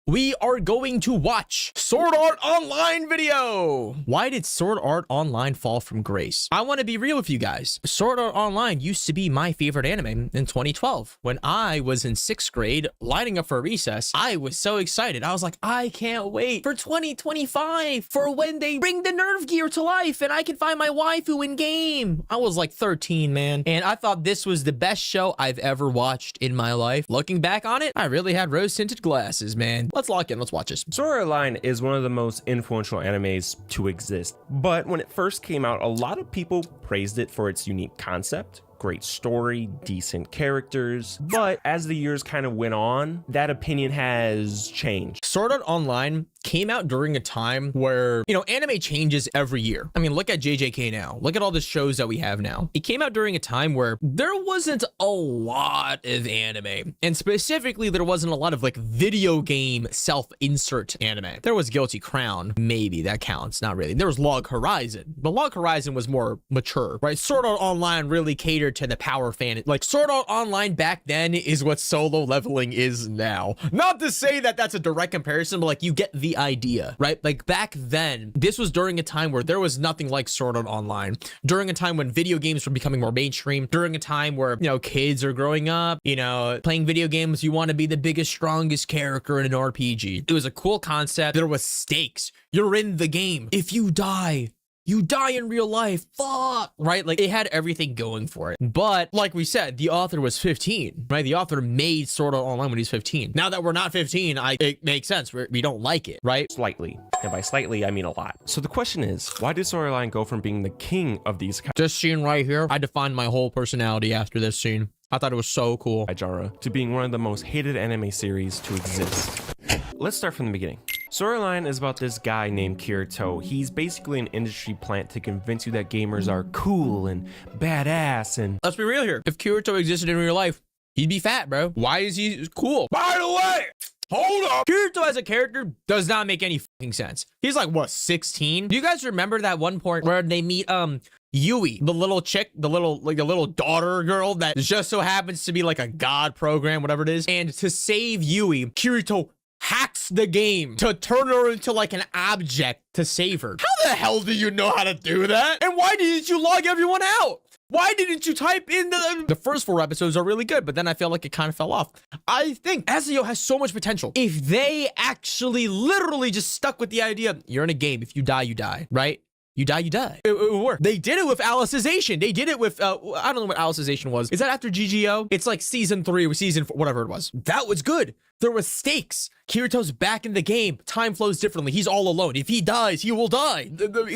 we are going to watch Sword Art Online video. Why did Sword Art Online fall from grace? I want to be real with you guys. Sword Art Online used to be my favorite anime in 2012. When I was in 6th grade, lining up for recess, I was so excited. I was like, I can't wait for 2025 for when they bring the Nerve gear to life and I can find my waifu in game. I was like 13, man. And I thought this was the best show I've ever watched in my life. Looking back on it, I really had rose-tinted glasses, man. Let's lock in. Let's watch this. Sword Art Online is one of the most influential animes to exist, but when it first came out, a lot of people praised it for its unique concept, great story, decent characters, but as the years kind of went on, that opinion has changed. Sword Art Online came out during a time where, you know, anime changes every year. I mean, look at JJK now. Look at all the shows that we have now. It came out during a time where there wasn't a lot of anime. And specifically, there wasn't a lot of like video game self-insert anime. There was Guilty Crown. Maybe that counts. Not really. There was Log Horizon. But Log Horizon was more mature, right? Sword Art Online really catered to the power fan. Like Sword Art Online back then is what solo leveling is now. Not to say that that's a direct comparison, but like you get the idea, right? Like back then, this was during a time where there was nothing like Sword Art Online, during a time when video games were becoming more mainstream, during a time where, you know, kids are growing up, you know, playing video games, you want to be the biggest, strongest character in an RPG. It was a cool concept. There was stakes. You're in the game. If you die in real life. Fuck. Right? Like it had everything going for it. But like we said, the author was 15, right? The author made Sword Art Online when he's 15. Now that we're not 15, it makes sense. We don't like it, right? Slightly. And by slightly, I mean a lot. So the question is, why did Sword Art Online go from being the king of these This scene right here, I defined my whole personality after this scene. I thought it was so cool. genre to being one of the most hated anime series to exist? Let's start from the beginning. Sword Art Online is about this guy named Kirito. He's basically an industry plant to convince you that gamers are cool and badass and... Let's be real here. If Kirito existed in real life, he'd be fat, bro. Why is he cool? By the way, hold up. Kirito as a character does not make any fucking sense. He's like, what, 16? Do you guys remember that one point where they meet, Yui, the little chick, the little daughter girl that just so happens to be like a god program, whatever it is. And to save Yui, Kirito hacks the game to turn her into like an object to save her. How the hell do you know how to do that? And why didn't you log everyone out? Why didn't you type in the first 4 episodes are really good, but then I feel like it kind of fell off. I think Azuyo has so much potential. If they actually literally just stuck with the idea, you're in a game. If you die, you die, right? You die, you die. It would work. They did it with Alicization. They did it with, I don't know what Alicization was. Is that after GGO? It's like season 3 or season 4, whatever it was. That was good. There was stakes. Kirito's back in the game. Time flows differently. He's all alone. If he dies, he will die.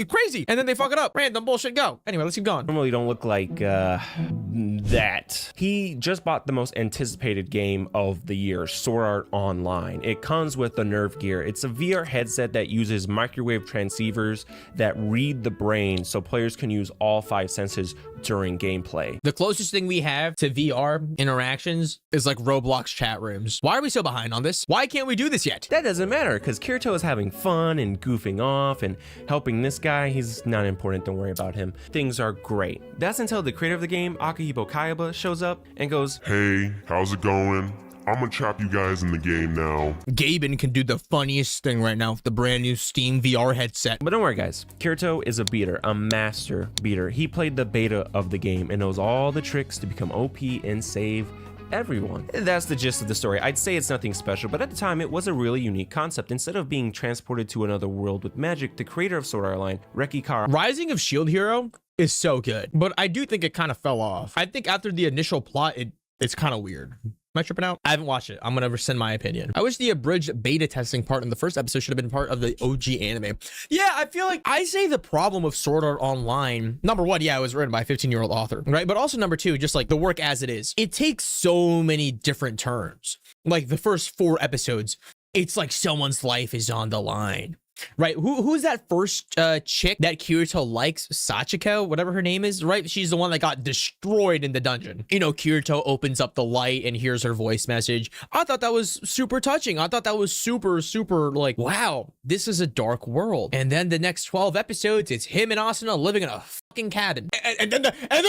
Crazy. And then they fuck it up. Random bullshit. Go. Anyway, let's keep going. Normally don't look like that. He just bought the most anticipated game of the year, Sword Art Online. It comes with the Nerve gear. It's a VR headset that uses microwave transceivers that read the brain so players can use all 5 senses during gameplay. The closest thing we have to VR interactions is like Roblox chat rooms. Why are we so behind on this? Why can't we do this yet? That doesn't matter because Kirito is having fun and goofing off and helping this guy. He's not important, don't worry about him. Things are great. That's until the creator of the game, Akihiko Kayaba, shows up and goes, "Hey, how's it going? I'm gonna trap you guys in the game now." Gaben can do the funniest thing right now with the brand new Steam VR headset. But don't worry guys, Kirito is a beater, a master beater. He played the beta of the game and knows all the tricks to become OP and save everyone. That's the gist of the story. I'd say it's nothing special, but at the time it was a really unique concept. Instead of being transported to another world with magic, the creator of Sword Art Online, Reki Kara... Rising of Shield Hero is so good, but I do think it kind of fell off. I think after the initial plot, it's kind of weird. Am I tripping out? I haven't watched it. I'm gonna rescind my opinion. I wish the abridged beta testing part in the first episode should have been part of the OG anime. Yeah, I feel like I say the problem with Sword Art Online, number 1, yeah, it was written by a 15-year-old author, right? But also number 2, just like the work as it is. It takes so many different turns. Like the first 4 episodes, it's like someone's life is on the line. right? Who's that first chick that Kirito likes? Sachiko, whatever her name is, right? She's the one that got destroyed in the dungeon. You know, Kirito opens up the light and hears her voice message. I thought that was super touching. I thought that was super, super like, wow, this is a dark world. And then the next 12 episodes, it's him and Asuna living in a fucking cabin. And then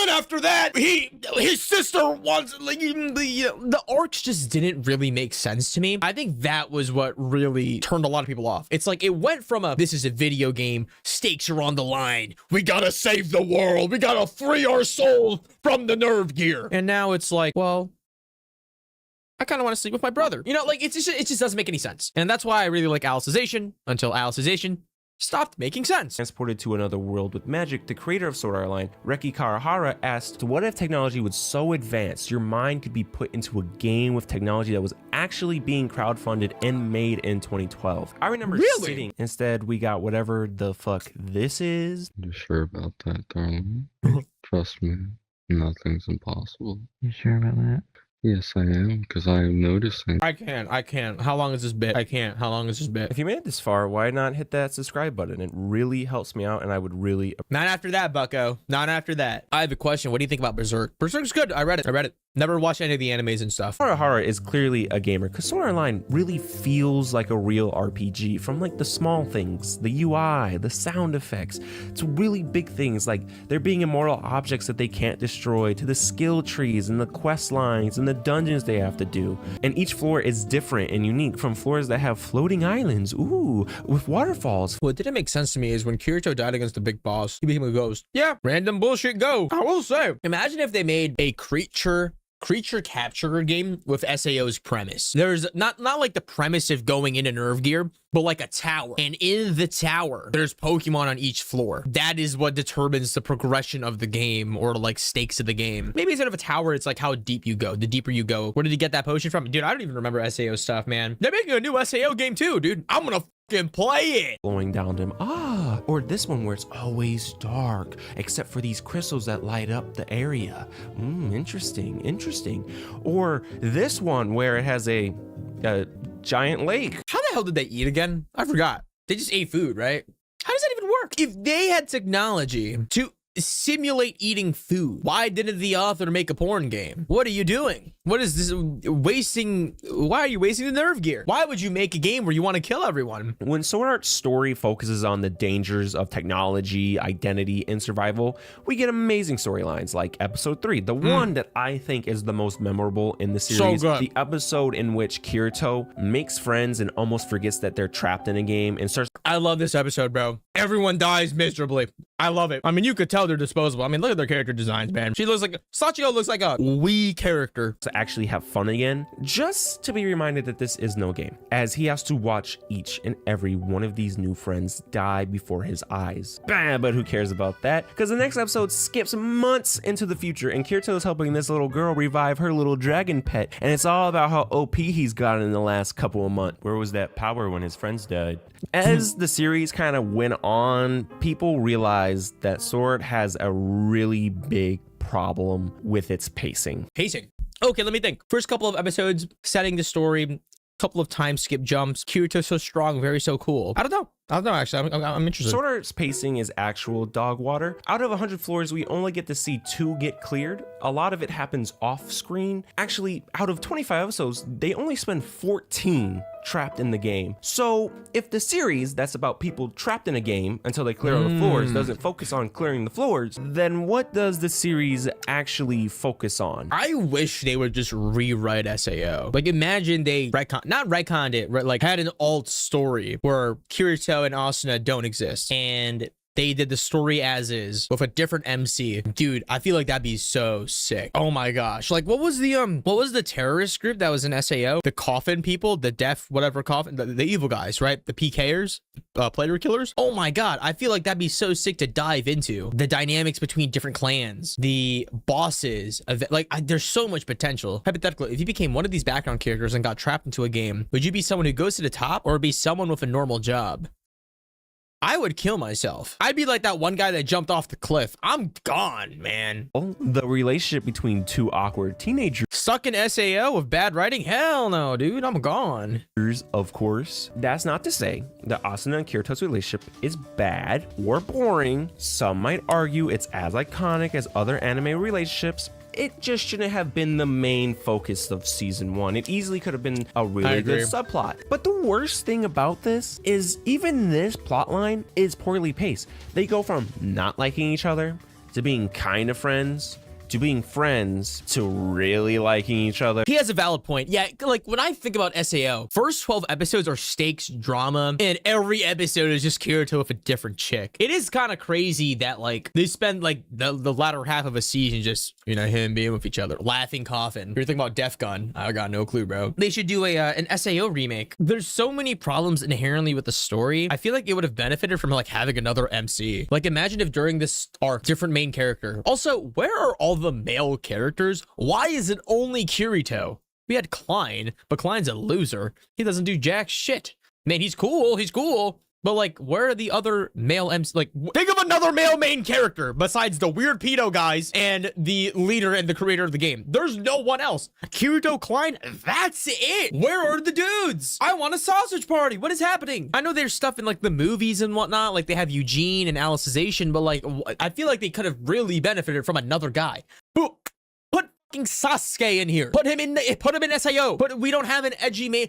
after that, his sister wants, like, the arcs just didn't really make sense to me. I think that was what really turned a lot of people off. It's like it went from this is a video game, stakes are on the line, we gotta save the world, we gotta free our soul from the nerve gear, and now it's like, well, I kind of want to sleep with my brother. You know, like it just doesn't make any sense. And that's why I really like Alicization until Alicization stopped making sense. Transported to another world with magic, the creator of Sword Art Online, Reki Karahara, asked, what if technology was so advanced your mind could be put into a game with technology that was actually being crowdfunded and made in 2012? I remember sitting. Instead, we got whatever the fuck this is. You sure about that, darling? Trust me, nothing's impossible. You sure about that? Yes, I am, because I am noticing. I can't. How long is this bit? I can't. How long is this bit? If you made it this far, why not hit that subscribe button? It really helps me out, and I would really... Not after that, bucko. Not after that. I have a question. What do you think about Berserk? Berserk's good. I read it. Never watched any of the animes and stuff. Karahara is clearly a gamer, because Sword Art Online really feels like a real RPG, from like the small things, the UI, the sound effects, to really big things like there being immortal objects that they can't destroy, to the skill trees and the quest lines and the dungeons they have to do. And each floor is different and unique, from floors that have floating islands, ooh, with waterfalls. What didn't make sense to me is when Kirito died against the big boss, he became a ghost. Yeah, random bullshit go. I will say. Imagine if they made a creature capture game with SAO's premise. There's not like the premise of going into Nerve Gear, but like a tower. And in the tower, there's Pokemon on each floor. That is what determines the progression of the game, or like stakes of the game. Maybe instead of a tower, it's like how deep you go. The deeper you go. Where did you get that potion from? Dude, I don't even remember SAO stuff, man. They're making a new SAO game too, dude. I'm gonna fucking play it. Flowing down them. Or this one where it's always dark, except for these crystals that light up the area. Interesting. Or this one where it has a giant lake. How the hell did they eat again? I forgot. They just ate food, right? How does that even work? If they had technology to simulate eating food, why didn't the author make a porn game? What are you doing? What is this wasting? Why are you wasting the Nerve Gear? Why would you make a game where you want to kill everyone? When Sword Art's story focuses on the dangers of technology, identity, and survival, we get amazing storylines like episode 3, the one that I think is the most memorable in the series. So good. The episode in which Kirito makes friends and almost forgets that they're trapped in a game and starts... I love this episode, bro. Everyone dies miserably. I love it. I mean, you could tell they're disposable. I mean, look at their character designs, man. Sachiko looks like a wee character. To actually have fun again, just to be reminded that this is no game, as he has to watch each and every one of these new friends die before his eyes. But who cares about that? Because the next episode skips months into the future, and Kirito is helping this little girl revive her little dragon pet, and it's all about how OP he's gotten in the last couple of months. Where was that power when his friends died? As the series kind of went on, people realized that Sword has a really big problem with its pacing. Okay, let me think. First couple of episodes, setting the story, couple of time skip jumps. Kirito's so strong, so cool. I don't know, actually. I'm interested. Sword Art's pacing is actual dog water. Out of 100 floors, we only get to see 2 get cleared. A lot of it happens off screen. Actually, out of 25 episodes, they only spend 14 trapped in the game. So if the series that's about people trapped in a game until they clear all the floors doesn't focus on clearing the floors, then what does the series actually focus on? I wish they would just rewrite SAO. Like, imagine they not retconned it, like had an alt story where Kirito and Asuna don't exist, and they did the story as is with a different MC. Dude, I feel like that'd be so sick. Oh my gosh. Like, what was the terrorist group that was in SAO? The coffin people, the deaf, whatever coffin, the evil guys, right? The PKers, player killers. Oh my God. I feel like that'd be so sick to dive into the dynamics between different clans, the bosses, there's so much potential. Hypothetically, if you became one of these background characters and got trapped into a game, would you be someone who goes to the top or be someone with a normal job? I would kill myself. I'd be like that one guy that jumped off the cliff. I'm gone, man. Well, the relationship between two awkward teenagers, Stuck in SAO with bad writing? Hell no, dude. I'm gone. of course. That's not to say that Asuna and Kirito's relationship is bad or boring. Some might argue it's as iconic as other anime relationships. It just shouldn't have been the main focus of season 1. It easily could have been a really good subplot. But the worst thing about this is even this plotline is poorly paced. They go from not liking each other to being kind of friends to being friends to really liking each other. He has a valid point. Yeah, like when I think about SAO, first 12 episodes are stakes, drama, and every episode is just Kirito with a different chick. It is kind of crazy that like they spend like the latter half of a season just, you know, him being with each other, laughing, coughing. You're thinking about Def Gun. I got no clue, bro. They should do an SAO remake. There's so many problems inherently with the story. I feel like it would have benefited from like having another MC. Like imagine if during this arc, different main character. Also, where are all the male characters? Why is it only Kirito? We had Klein, but Klein's a loser. He doesn't do jack shit. Man, he's cool. But like, where are the other male MC? Like, think of another male main character besides the weird pedo guys and the leader and the creator of the game. There's no one else. Kirito, Klein, that's it. Where are the dudes? I want a sausage party. What is happening? I know there's stuff in like the movies and whatnot. Like they have Eugene and Alicization, but like, I feel like they could have really benefited from another guy. Put fucking Sasuke in here. Put him in SAO. But we don't have an edgy main.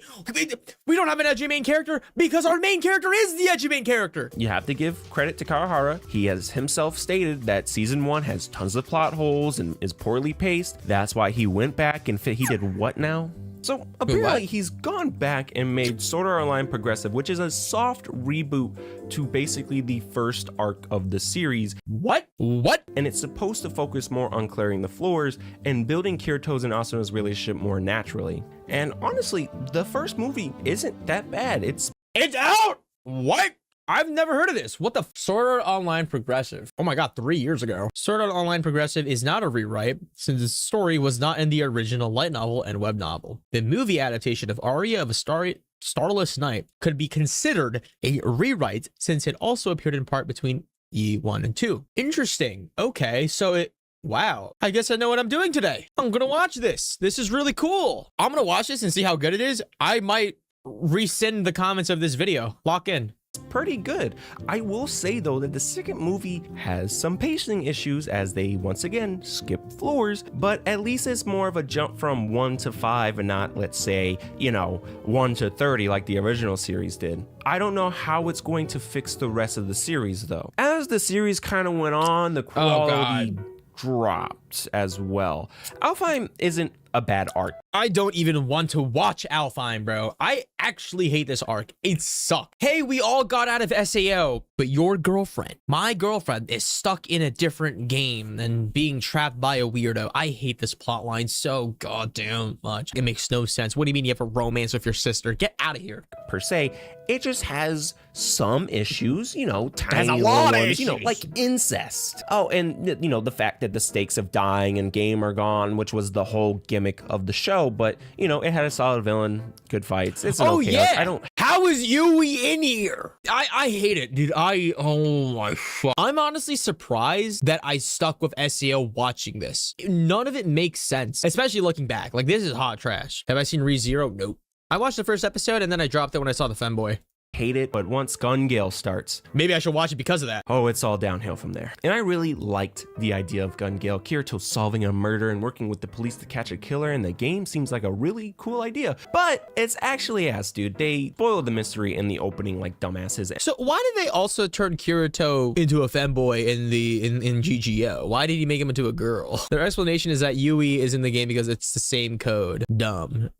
We don't have an edgy main character because our main character is the edgy main character. You have to give credit to Kawahara. He has himself stated that season 1 has tons of plot holes and is poorly paced. That's why he went back and he did what now? So apparently he's gone back and made Sword Art Online Progressive, which is a soft reboot to basically the first arc of the series. What? And it's supposed to focus more on clearing the floors and building Kirito's and Asuna's relationship more naturally. And honestly, the first movie isn't that bad. It's out! What? I've never heard of this. What the Sword Art Online Progressive? Oh my god, 3 years ago. Sword Art Online Progressive is not a rewrite since the story was not in the original light novel and web novel. The movie adaptation of Aria of a Starless Night could be considered a rewrite since it also appeared in part between E1 and 2. Interesting. Okay, so wow. I guess I know what I'm doing today. I'm gonna watch this. This is really cool. I'm gonna watch this and see how good it is. I might rescind the comments of this video. Lock in. pretty good. I will say though that the second movie has some pacing issues as they once again skip floors, but at least it's more of a jump from 1 to 5 and not, let's say, 1 to 30 like the original series did. I don't know how it's going to fix the rest of the series though. As the series kind of went on, the quality dropped as well. Alfheim isn't a bad arc. I don't even want to watch Alfheim, bro. I actually hate this arc. It sucked. Hey, we all got out of SAO, but your girlfriend, my girlfriend, is stuck in a different game and being trapped by a weirdo. I hate this plotline so goddamn much. It makes no sense. What do you mean you have a romance with your sister? Get out of here. Per se, it just has some issues, tiny a lot of ones, issues. like incest. Oh, and the fact that the stakes of dying in game are gone, which was the whole gimmick of the show, but it had a solid villain, good fights. It's an okay arc. I don't. How is Yui in here? I hate it, dude. Oh my fuck. I'm honestly surprised that I stuck with SAO watching this. None of it makes sense, especially looking back. Like, this is hot trash. Have I seen ReZero? Nope. I watched the first episode and then I dropped it when I saw the femboy. Hate it, but once Gun Gale starts, maybe I should watch it because of that. Oh, it's all downhill from there. And I really liked the idea of Gun Gale, Kirito solving a murder and working with the police to catch a killer in the game seems like a really cool idea. But it's actually ass, dude. They spoiled the mystery in the opening like dumbasses. So why did they also turn Kirito into a femboy in GGO? Why did he make him into a girl? Their explanation is that Yui is in the game because it's the same code. Dumb.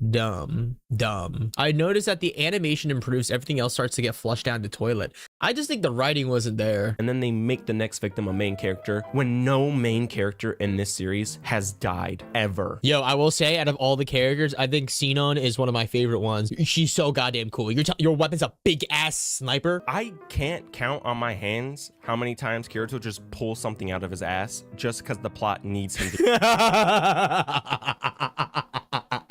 I noticed that the animation improves, everything else starts to get flushed down the toilet. I just think the writing wasn't there. And then they make the next victim a main character when no main character in this series has died ever. Yo, I will say, out of all the characters, I think Sinon is one of my favorite ones. She's so goddamn cool. Your weapon's a big ass sniper. I can't count on my hands how many times Kirito just pulls something out of his ass just because the plot needs him to.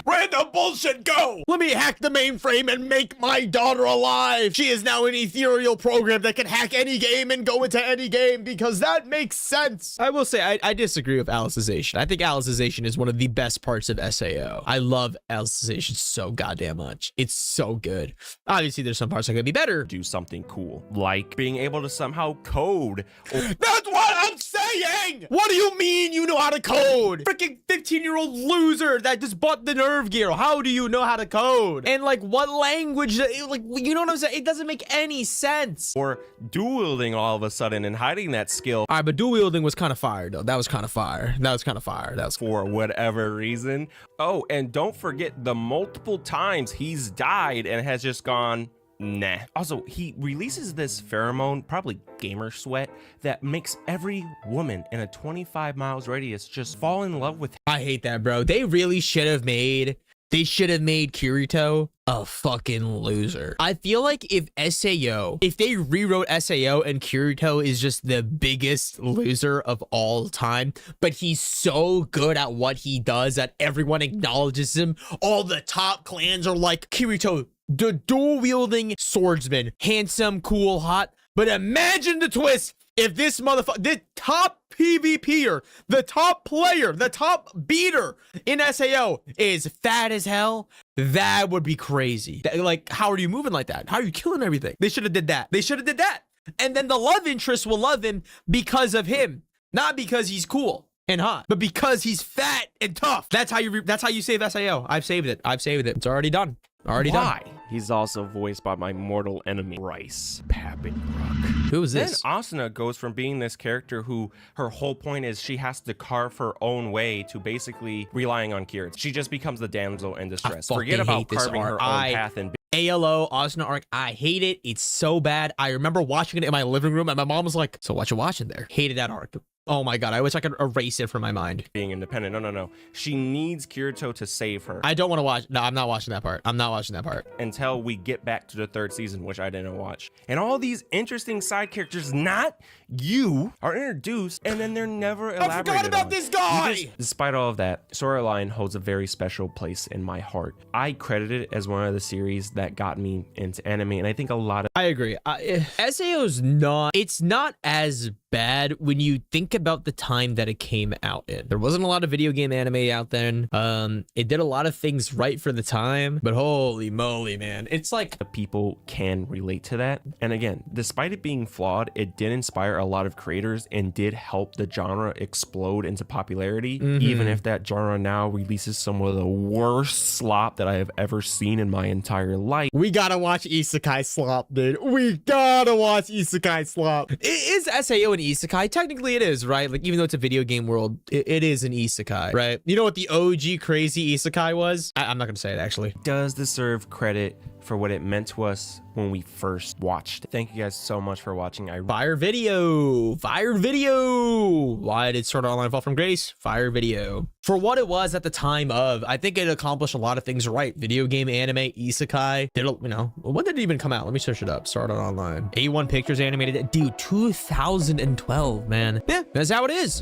Random bullshit go. Let me hack the mainframe and make my daughter alive. She is now an ethereal program that can hack any game and go into any game because that makes sense. I will say I disagree with Alicization. I think Alicization is one of the best parts of SAO. I love Alicization so goddamn much. It's so good. Obviously, there's some parts that could be better. Do something cool, like being able to somehow code. That's what I'm saying! What do you mean you know how to code? Freaking 15-year-old loser that just bought the nerve gear. How do you know how to code? And like what language, like, you know what I'm saying? It doesn't make any sense. Or dual wielding all of a sudden and hiding that skill. All right, but dual wielding was kind of fire though. That was kind of fire. That was kind of fire. That was For whatever reason. Oh, and don't forget the multiple times he's died and has just gone, nah. Also, he releases this pheromone, probably gamer sweat, that makes every woman in a 25 miles radius just fall in love with him. I hate that, bro. They really should have made Kirito a fucking loser. I feel like if they rewrote SAO and Kirito is just the biggest loser of all time, but he's so good at what he does that everyone acknowledges him. All the top clans are like, Kirito, the dual wielding swordsman, handsome, cool, hot. But imagine the twist if this motherfucker, the top PvPer, the top player, the top beater in SAO is fat as hell. That would be crazy. Like, how are you moving like that? How are you killing everything? They should have did that. They should have did that. And then the love interest will love him because of him, not because he's cool and hot, but because he's fat and tough. That's how you save SAO. I've saved it. It's already done. Already Why? done. He's also voiced by my mortal enemy, Rice Pappenbrook. Who is Then this? Asuna goes from being this character who her whole point is she has to carve her own way to basically relying on Kirito. She just becomes the damsel in distress. Forget fucking about hate this carving her own arc. path and ALO, Asuna arc, I hate it. It's so bad. I remember watching it in my living room and my mom was like, so what you watching there? Hated that arc. Oh my god, I wish I could erase it from my mind. being independent. No. She needs Kirito to save her I don't want to watch. No, I'm not watching that part. I'm not watching that part. until we get back to the third season, which I didn't watch. And all these interesting side characters, not you, are introduced and then they're never elaborated I forgot about on. this guy! Despite all of that, Storyline holds a very special place in my heart. I credit it as one of the series that got me into anime, and I think a lot of I agree. SAO's not, it's not as bad when you think about the time that it came out in. There wasn't a lot of video game anime out then. It did a lot of things right for the time, but holy moly, man. It's like people can relate to that. And again, despite it being flawed, it did inspire a lot of creators and did help the genre explode into popularity, even if that genre now releases some of the worst slop that I have ever seen in my entire life. we gotta watch Isekai Slop, dude. We gotta watch Isekai Slop. Is SAO an isekai? Technically it is, right? Like, even though it's a video game world, it is an isekai, right? You know what the OG crazy isekai was? I'm not gonna say it, actually. Does deserve credit for what it meant to us when we first watched it. Thank you guys so much for watching. Fire video. Why did Sword Art Online fall from grace? Fire video. For what it was at the time of, I think it accomplished a lot of things right. Video game, anime, isekai. When did it even come out? Let me search it up. Sword Art Online. A1 Pictures animated it. Dude, 2012, man. Yeah, that's how it is.